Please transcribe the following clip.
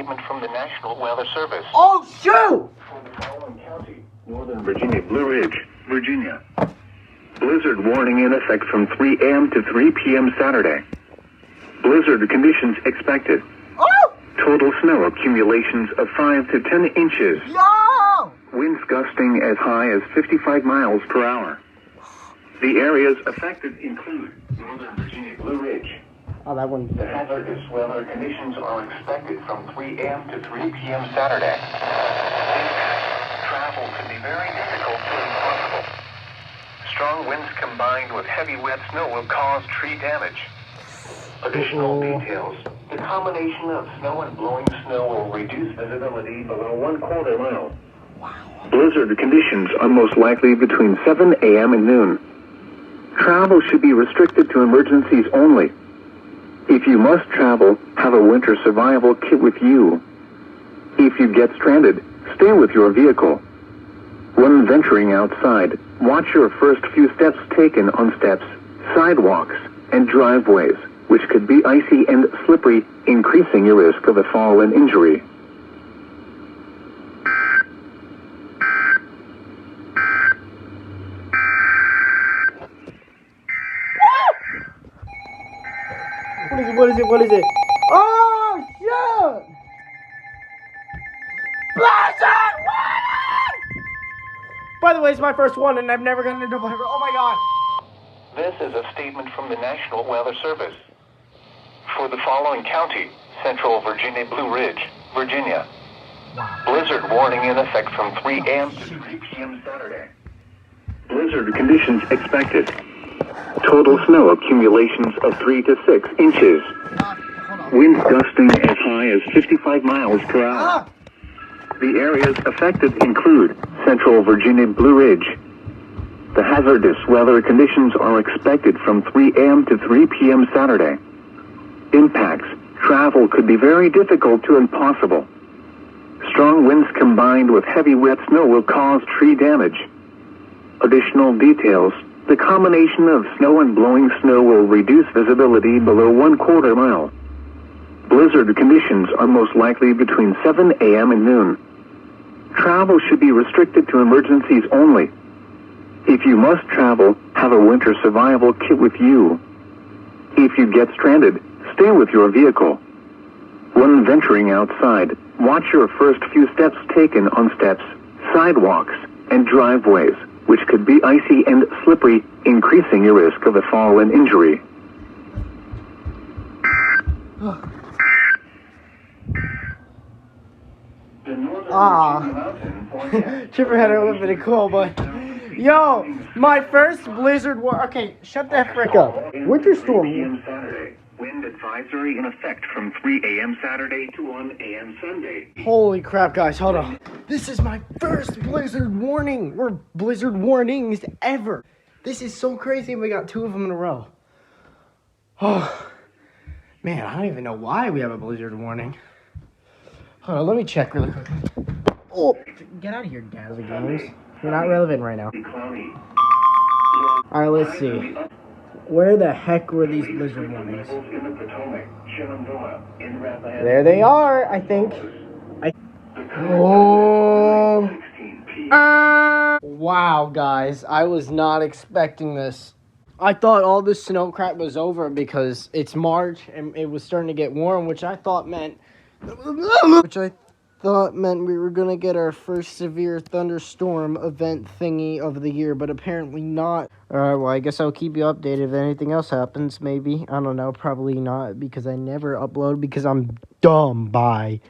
statement from the National Weather Service. Oh, shoot! For the following county, Northern Virginia, Blue Ridge, Virginia. Blizzard warning in effect from 3 a.m. to 3 p.m. Saturday. Blizzard conditions expected. Oh! Total snow accumulations of 5 to 10 inches. Yo! Winds gusting as high as 55 miles per hour. The areas affected include Northern Virginia, Blue Ridge. Oh, that one. The hazardous weather conditions are expected from 3 a.m. to 3 p.m. Saturday. Travel could be very difficult to impossible. Strong winds combined with heavy wet snow will cause tree damage. Additional details. The combination of snow and blowing snow will reduce visibility below 1/4 mile. Wow. Blizzard conditions are most likely between 7 a.m. and noon. Travel should be restricted to emergencies only. If you must travel, have a winter survival kit with you. If you get stranded, stay with your vehicle. When venturing outside, watch your first few steps taken on steps, sidewalks, and driveways, which could be icy and slippery, increasing your risk of a fall and injury. What is it? Oh, shit! Blizzard warning! By the way, it's my first one, and I've never gotten into a blizzard. Oh, my God. This is a statement from the National Weather Service. For the following county, Central Virginia, Blue Ridge, Virginia. Blizzard warning in effect from 3 a.m. to 3 p.m. Saturday. Blizzard conditions expected. Total snow accumulations of 3 to 6 inches. Winds gusting as high as 55 miles per hour. The areas affected include Central Virginia, Blue Ridge. The hazardous weather conditions are expected from 3 a.m. to 3 p.m. Saturday. Impacts. Travel could be very difficult to impossible. Strong winds combined with heavy wet snow will cause tree damage. Additional details. The combination of snow and blowing snow will reduce visibility below 1/4 mile. Blizzard conditions are most likely between 7 a.m. and noon. Travel should be restricted to emergencies only. If you must travel, have a winter survival kit with you. If you get stranded, stay with your vehicle. When venturing outside, watch your first few steps taken on steps, sidewalks, and driveways, which could be icy and slippery, increasing your risk of a fall and injury. Chipper had a little bit of cool, but yo, my first blizzard war. Okay, shut that frick up. Winter storm. Saturday. Wind advisory in effect from 3 a.m. Saturday to 1 a.m. Sunday. Holy crap, guys, hold on. This is my first blizzard warning, or blizzard warnings ever. This is so crazy. We got 2 of them in a row. Oh, man, I don't even know why we have a blizzard warning. Hold on, let me check really quick. Oh, get out of here, Dazzle Games. You're not relevant right now. All right, let's see. Where the heck were these blizzard warnings? There they are, I think. Oh. Wow, guys. I was not expecting this. I thought all this snow crap was over because it's March and it was starting to get warm, which I thought meant we were going to get our first severe thunderstorm event thingy of the year, but apparently not. Alright, well, I guess I'll keep you updated if anything else happens, maybe. I don't know, probably not, because I never upload because I'm dumb. Bye.